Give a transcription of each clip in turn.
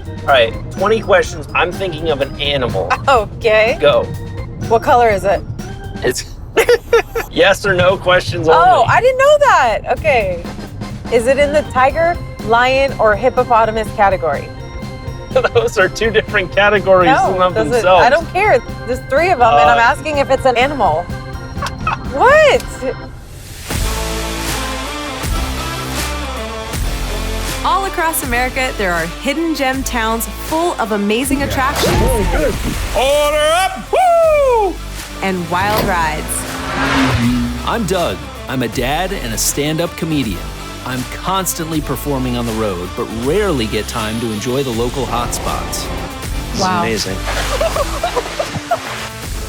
All right, 20 questions. I'm thinking of an animal. Okay. Go. What color is it? It's yes or no questions only. Oh, I didn't know that. Okay. Is it in the tiger, lion, or hippopotamus category? Those are two different categories in of themselves. I don't care. There's 3 of them, and I'm asking if it's an animal. What? All across America, there are hidden gem towns full of amazing attractions. Order up! Woo! And wild rides. I'm Doug. I'm a dad and a stand-up comedian. I'm constantly performing on the road, but rarely get time to enjoy the local hotspots. Wow. It's amazing.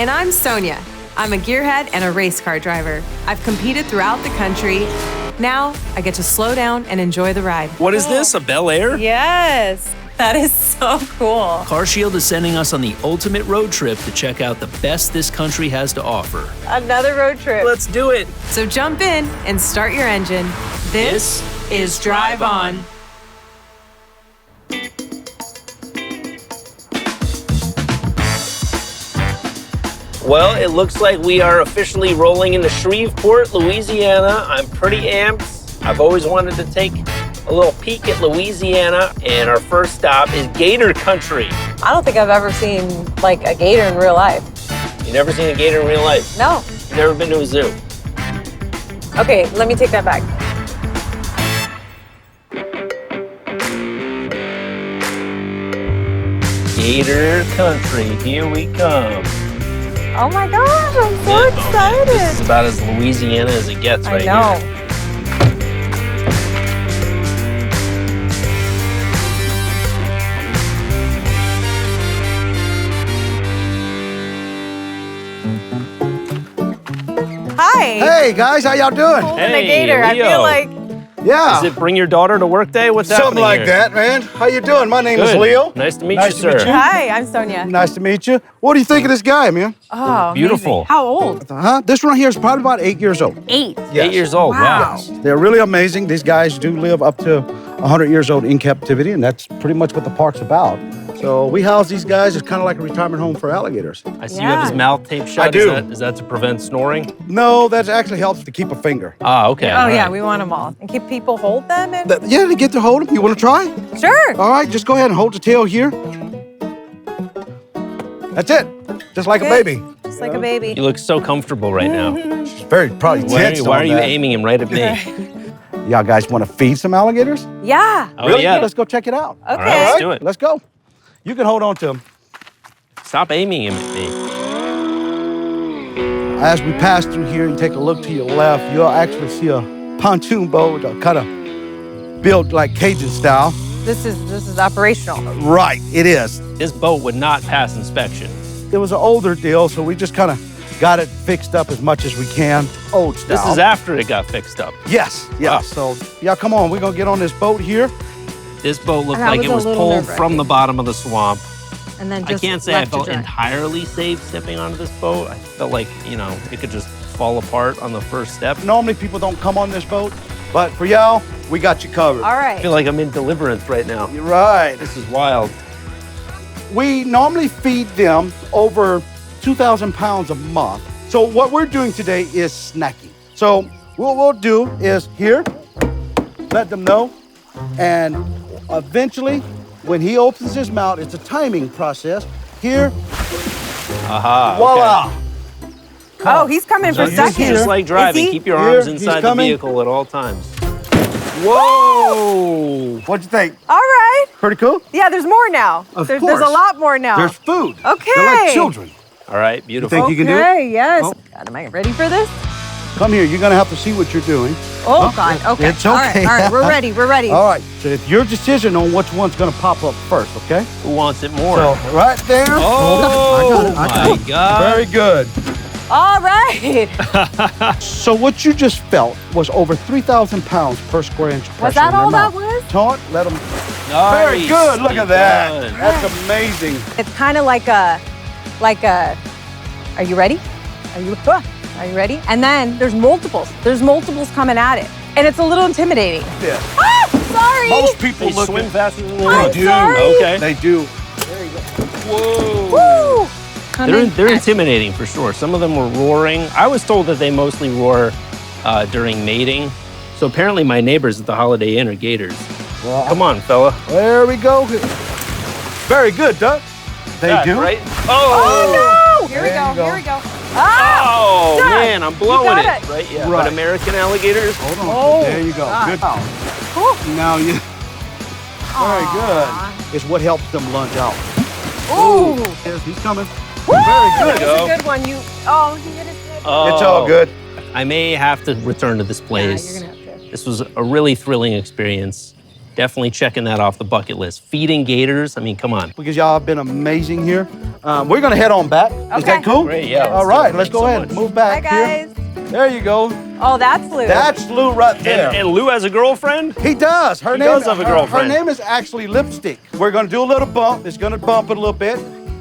And I'm Sonia. I'm a gearhead and a race car driver. I've competed throughout the country. Now I get to slow down and enjoy the ride. What is this, a Bel Air? Yes. That is so cool. CarShield is sending us on the ultimate road trip to check out the best this country has to offer. Another road trip. Let's do it. So jump in and start your engine. This is Drive On. Well, it looks like we are officially rolling into Shreveport, Louisiana. I'm pretty amped. I've always wanted to take a little peek at Louisiana, and our first stop is Gator Country. I don't think I've ever seen like a gator in real life. You never seen a gator in real life? No. You've never been to a zoo? Okay, let me take that back. Gator Country, here we come. Oh my gosh, I'm so This excited. is about as Louisiana as it gets right I know. here. Hi. Hey guys, how y'all doing? Holding a Hey, gator. I Leo. feel like Yeah, Is it bring your daughter to work day? What's something happening like here? that, man. How you doing? My name is Good. Leo. Nice to meet Nice you, to meet sir. you. hi, I'm Sonia. Nice to meet you. What do you think of this guy, man? Oh, Beautiful. amazing. How old? Huh? This one here is probably about 8 years old. 8. Yes. 8 years old. Wow. They're really amazing. These guys do live up to 100 years old in captivity, and that's pretty much what the park's about. So we house these guys. It's kind of like a retirement home for alligators. I see you have his Yeah. mouth taped shut. I do. Is that to prevent snoring? No, that actually helps to keep a finger. Ah, okay. Oh all yeah, right. we want them all. And can people hold them? And Yeah, they get to hold them. You want to try? sure. All right, just go ahead and hold the tail here. That's it. Just like a Good. baby. Just like a baby. You look so comfortable right now. It's very probably tense. Why are on you that. aiming him right at me? Y'all guys want to feed some alligators? Yeah. Oh, Really? yeah. Let's go check it out. Okay. All right, let's do it. Let's go. You can hold on to them. Stop aiming him at me. As we pass through here, you take a look to your left, you'll actually see a pontoon boat kind of built like Cajun style. This is operational. Right, it is. This boat would not pass inspection. It was an older deal, so we just kind of got it fixed up as much as we can. Old style. This is after it got fixed up. Yes, yes. Wow. So, yeah, come on. We're going to get on this boat here. This boat looked That like was it a was little pulled nerve-wracking. from the bottom of the swamp. And then I just can't say I left to felt dry. entirely safe stepping onto this boat. I felt like, it could just fall apart on the first step. Normally, people don't come on this boat, but for y'all, we got you covered. All I right. feel like I'm in Deliverance right now. You're right. This is wild. We normally feed them over 2,000 pounds a month. So what we're doing today is snacking. So what we'll do is here, let them know, and eventually, when he opens his mouth, it's a timing process. Here, Aha. voila. Oh, he's coming for Okay. seconds. Just like driving, Is he? keep your Here, arms he's inside the coming. vehicle at all times. Whoa! What'd you think? All right. Pretty cool? Yeah, there's more now. Of There's course. a lot more now. There's food. Okay. They're like children. All right, beautiful. think you can do it? Okay, yes. Oh. God, am I ready for this? Come here. You're going to have to see what you're doing. Oh, God. Okay. It's All right, okay. all right. We're ready. We're ready. All right. So it's your decision on which one's going to pop up first, okay? Who wants it more? So right there. Oh, I got it. my God. Very good. All right. So what you just felt was over 3,000 pounds per square inch pressure Was that in their all that mouth. was? Taunt, let them. Very Nice. good. Look at that. Done. That's amazing. It's kind of like a, are you ready? Are you ready? And then there's multiples. There's multiples coming at it. And it's a little intimidating. Yeah. Ah, sorry. Most people They look swim at, faster than they I'm run. sorry. Okay. they do. Woo! They're intimidating for sure. Some of them were roaring. I was told that they mostly roar during mating. So apparently my neighbors at the Holiday Inn are gators. Well, Come on, fella. there we go. Very good, Doug. They Yeah, do. right? Oh no! Here we There go. you go. Here we go. Ah! Oh, Doug, man, I'm blowing got it. it. Right? Yeah. Right. But American alligators? Hold on. Oh, There you go. God. Good. Whew. Now you. Very good. It's what helps them lunge out. Ooh. Yes, he's coming. Woo! Very good. That was a good one. Oh, he hit his head. Oh. It's all good. I may have to return to this Yeah, place. you're gonna have to. This was a really thrilling experience. Definitely checking that off the bucket list. Feeding gators, I mean, come on. Because y'all have been amazing here. We're gonna head on back. Is Okay. that cool? Great, yeah. All right, let's Thanks go so ahead much. and move Bye, back guys. here. There you go. Oh, that's Lou. That's Lou right there. And Lou has a girlfriend? He does. Her He name does have a her girlfriend. name is actually Lipstick. We're gonna do a little bump. It's gonna bump it a little bit.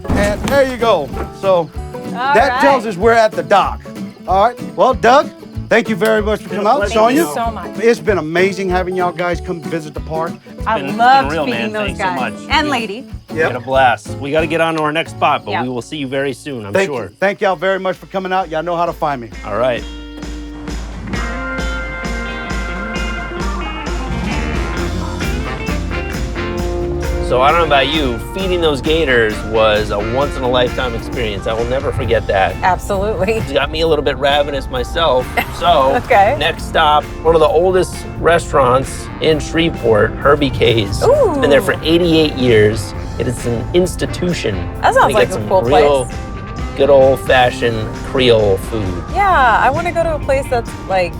And there you go. So that right. tells us we're at the dock. All right. Well, Doug, thank you very much for coming out. pleasure. Thank you Sonia, so much. it's been amazing having y'all guys come visit the park. I been loved real, feeding man. those Thanks so guys. much. And Yeah. lady. We had a blast. We got to get on to our next spot, but Yeah. we will see you very soon, I'm Thank sure. you. Thank y'all very much for coming out. Y'all know how to find me. All right. So I don't know about you, feeding those gators was a once-in-a-lifetime experience. I will never forget that. Absolutely. It's got me a little bit ravenous myself. So Okay. next stop, one of the oldest restaurants in Shreveport, Herby K's. Ooh. Been there for 88 years. It is an institution. That sounds Gonna like get a some cool real, place. good old-fashioned Creole food. Yeah, I want to go to a place that's like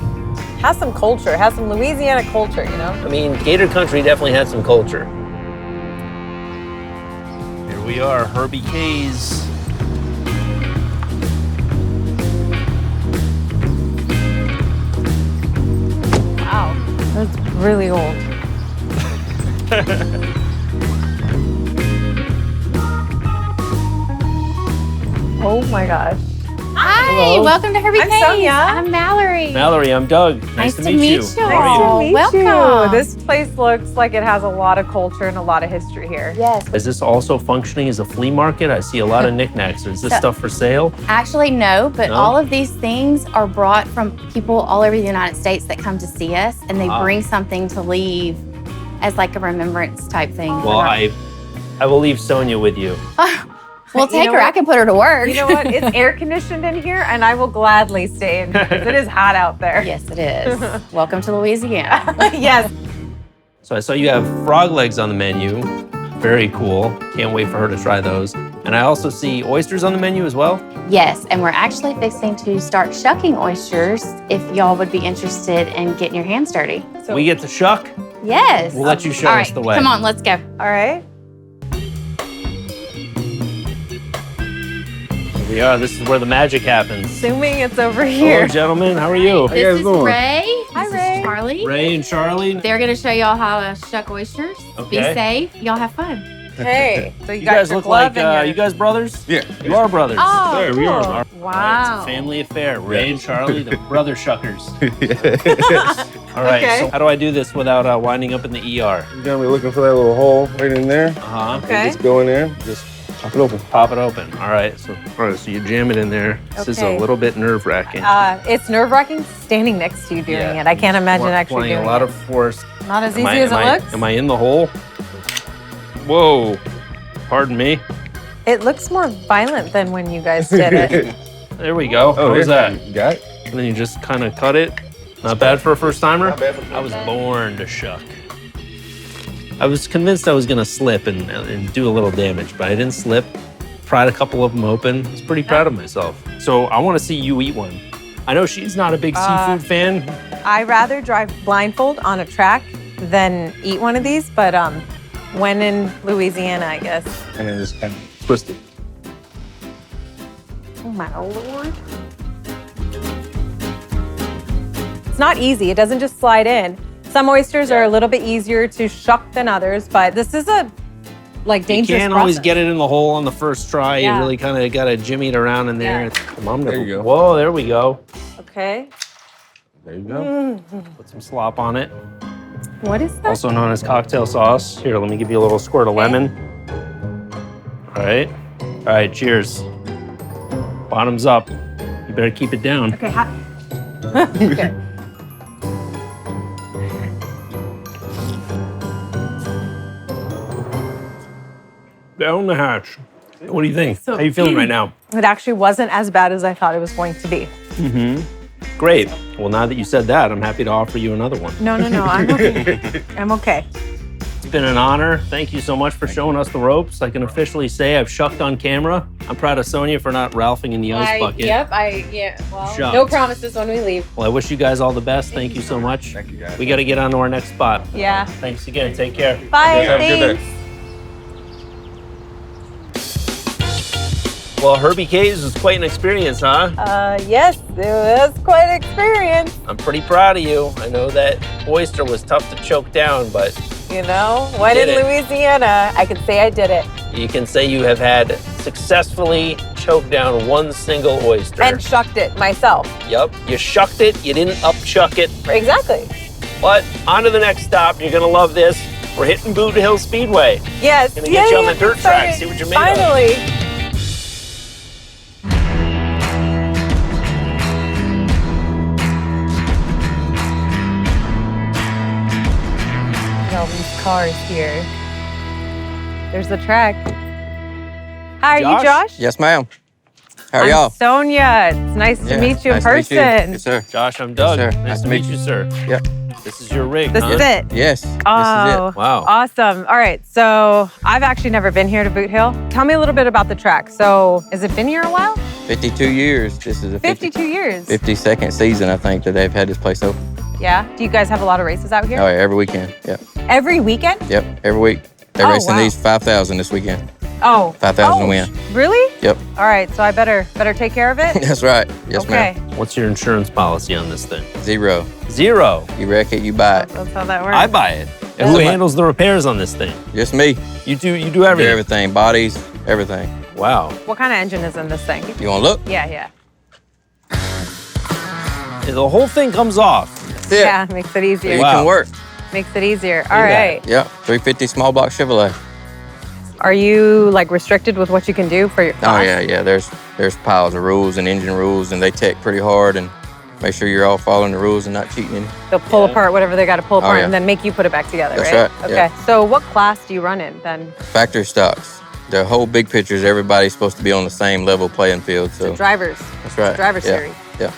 has some culture, has some Louisiana culture, you know? I mean, Gator Country definitely had some culture. Here we are, Herby K's. Wow. That's really old. Oh my gosh. Hi, Hello. welcome to Herby I'm K's. Sonia. I'm Mallory. Mallory, I'm Doug. Nice to meet you. Nice How are to you? meet you. Welcome. This place looks like it has a lot of culture and a lot of history here. Yes. Is this also functioning as a flea market? I see a lot of knickknacks. Is this So- stuff for sale? Actually, no, but No? all of these things are brought from people all over the United States that come to see us, and they Ah. bring something to leave as like a remembrance type thing. Well, I will leave Sonia with you. We'll You take know her. what? I can put her to work. You know what? It's air conditioned in here, and I will gladly stay in here because it is hot out there. Yes, it is. Welcome to Louisiana. Yes. So I saw you have frog legs on the menu. Very cool. Can't wait for her to try those. And I also see oysters on the menu as well. Yes, and we're actually fixing to start shucking oysters if y'all would be interested in getting your hands dirty. So, We get to shuck. Yes. We'll let you show All us right, the way. Come on, let's go. all right. Here we are. This is where the magic happens. Assuming it's over Hello, here. gentlemen. How are you? This is Ray. Hi, This Ray. is Charlie. Ray and Charlie. They're gonna show y'all how to shuck oysters. Be Okay. safe. Y'all have fun. Hey, so you, You got guys your look glove like and your... you guys brothers? Yeah. You are brothers. Oh, There, we are. cool. All right, Wow. it's a family affair. Ray and Charlie, the brother shuckers. All right. Okay. So how do I do this without winding up in the ER? You're gonna be looking for that little hole right in there. Uh-huh. Okay. Just go in there, just pop it open. Pop it open. All right. So you jam it in there. This is a Okay. little bit nerve-wracking. It's nerve-wracking standing next to you doing Yeah. it. I can't imagine We're actually applying doing a lot it. of force. Not as Am easy I- as am it I- looks. Am I in the hole? Whoa. Pardon me. It looks more violent than when you guys did it. There we go. How was there. that? You got it? And then you just kind of cut it. Not bad for a first timer. Not bad for a I was born to shuck. I was convinced I was gonna slip and do a little damage, but I didn't slip. Pried a couple of them open. I was pretty proud of myself. So I want to see you eat one. I know she's not a big seafood fan. I rather drive blindfold on a track than eat one of these, but when in Louisiana, I guess. And then just kind of twist it. Oh my Lord. It's not easy. It doesn't just slide in. Some oysters are a little bit easier to shuck than others, but this is a You dangerous can't always process. get it in the hole on the first try. Yeah. You really kind of got to jimmy it around in there. Mom, There you go. Whoa, there we go. Okay. There you go. Put some slop on it. What is that? Also known as cocktail sauce. Here, let me give you a little squirt of lemon. All right. All right, cheers. Bottoms up. You better keep it down. Okay, okay. Down the hatch. What do you think? How you feeling right now? It actually wasn't as bad as I thought it was going to be. Great. Well, now that you said that, I'm happy to offer you another one. No, I'm okay. I'm okay. It's been an honor. Thank you so much for showing us the ropes. I can officially say I've shucked on camera. I'm proud of Sonia for not ralphing in the ice bucket. Well, Shucks. no promises when we leave. Well, I wish you guys all the best. Thank you so much. Thank you, guys. We got to get on to our next spot. Yeah. Thanks again. Take care. Bye, Have a good day. thanks. Well, Herby K's was quite an experience, huh? Yes, it was quite an experience. I'm pretty proud of you. I know that oyster was tough to choke down, but You know, when Did in it. Louisiana, I can say I did it. you can say you have had successfully choked down one single oyster. And shucked it myself. Yep, you shucked it, you didn't upchuck it. Exactly. But on to the next stop. You're gonna love this. We're hitting Boot Hill Speedway. Yes. Gonna get you on the dirt track, see what you're made of. Finally. All these cars here. There's the track. Hi, are you Josh? Yes, ma'am. How are I'm y'all? Sonia. It's nice to meet you in nice to meet person. you. Yes, sir. Josh, I'm Doug. Yes, sir. Nice to meet you, sir. Yep. This is your rig, This huh? is it. Yes. Oh, This is Wow. awesome. All right, so I've actually never been here to Boot Hill. Tell me a little bit about the track. So, has it been here a while? it. 52 years. This is a 52 years. 52nd season, I think, that they've had this place open. Yeah. Do you guys have a lot of races out here? Oh, yeah, every weekend. Yep. Every weekend? Yep. Every week. They're Oh, racing wow. these 5,000 this weekend. Oh. 5,000 to win. Really? Yep. All right, so I better take care of it? That's right. Yes, okay. ma'am. What's your insurance policy on this thing? 0. 0. You wreck it, you buy it. That's how that works. I buy it. And who handles the repairs on this thing? Just me. You do Do everything. everything. Bodies, everything. Wow. What kind of engine is in this thing? You want to look? Yeah. The whole thing comes off. That's it. Yeah, makes it So easier. you Wow. can work. Makes it easier. All at that. right. Yep. 350 small block Chevrolet. Are you like restricted with what you can do for your class? Oh, yeah. There's piles of rules and engine rules, and they tech pretty hard and make sure you're all following the rules and not cheating any. They'll pull apart whatever they got to pull apart yeah. and then make you put it back together, That's right? right, Okay. yeah. So what class do you run in then? Factory stocks. The whole big picture is everybody's supposed to be on the same level playing field. So Drivers. that's right. Driver yeah. series. Yeah.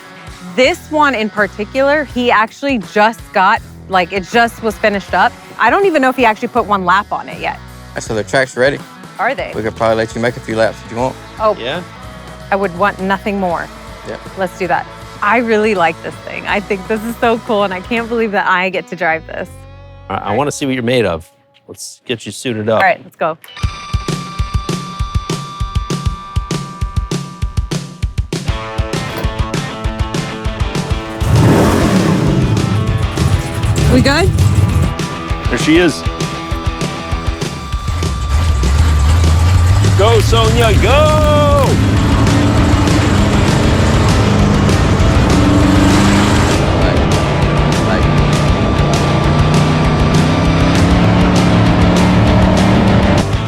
This one in particular, he actually just got, like it just was finished up. I don't even know if he actually put one lap on it yet. So the track's ready. Are they? We could probably let you make a few laps if you want. Oh, Yeah? I would want nothing more. Yeah. Let's do that. I really like this thing. I think this is so cool, and I can't believe that I get to drive this. I want to see what you're made of. Let's get you suited up. All right, let's go. We good? There she is. Go, Sonia, go!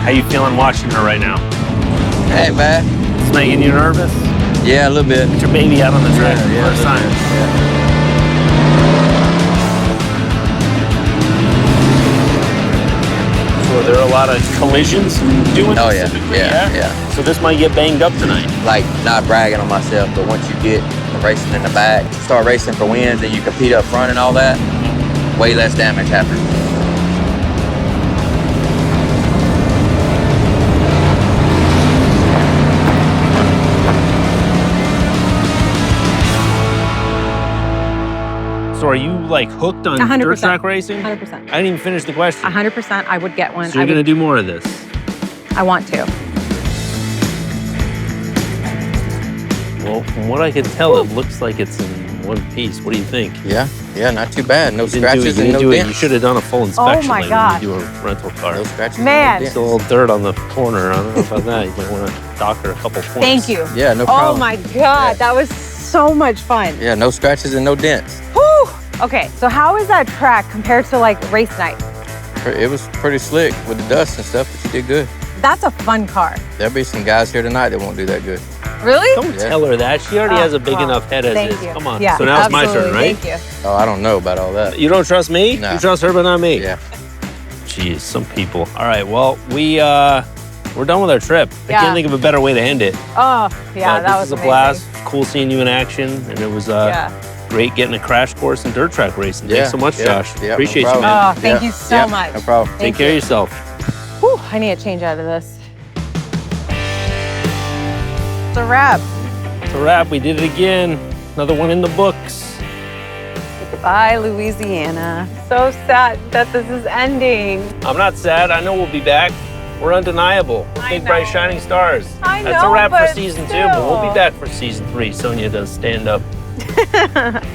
How you feeling watching her right now? Hey, man. It's making you nervous? Yeah, a little bit. Get your baby out on the track for the first time. So are there a lot of collisions doing Oh, this yeah. typically? Yeah. So this might get banged up tonight. Like, not bragging on myself, but once you get racing in the back, start racing for wins and you compete up front and all that, way less damage happens. So are you like hooked on 100%. dirt track racing? 100%. I didn't even finish the question. 100%, I would get one. So you're gonna do more of this? I want to. Well, from what I can tell, it looks like it's in one piece. What do you think? Yeah, not too bad. No You didn't do it. scratches You and didn't no do it. dents. You should have done a full inspection my like gosh. when you do a rental car. No scratches Man. and no Still a dents. little dirt on the corner. I don't know about that. You might want to doctor a couple points. Thank you. Yeah, no Oh problem. my God, that was so much fun. Yeah, no scratches and no dents. Whew. Okay, so how is that track compared to like race night? It was pretty slick with the dust and stuff, but you did good. That's a fun car. There'll be some guys here tonight that won't do that good. Really? Don't tell her that. She already has a big enough head as thank is. you. Come on. Yeah, So now it's my turn, absolutely. right? Thank you. Oh, I don't know about all that. You don't trust me? No. You trust her, but not me? Yeah. Jeez, some people. All right, well, we're done with our trip. I Yeah. can't think of a better way to end it. Oh, yeah, But that this was is a amazing. blast. Cool seeing you in action, and it was Yeah. great getting a crash course in dirt track racing. Yeah, Thanks so much, yeah, Josh. yeah, Appreciate no you, problem. man. Oh, thank you so much. No problem. Take care of yourself. Whew, I need a change out of this. It's a wrap. It's a wrap. We did it again. Another one in the books. Bye, Louisiana. So sad that this is ending. I'm not sad. I know we'll be back. We're undeniable. I Big, bright, know. shining stars. I That's a know, wrap for but season 2, still. but we'll be back for season 3. Sonia does stand up.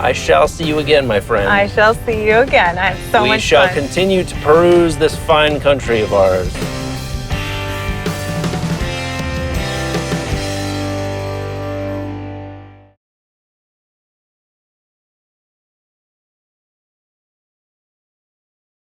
I shall see you again, my friend. I shall see you again. I had so we much shall fun. continue to peruse this fine country of ours.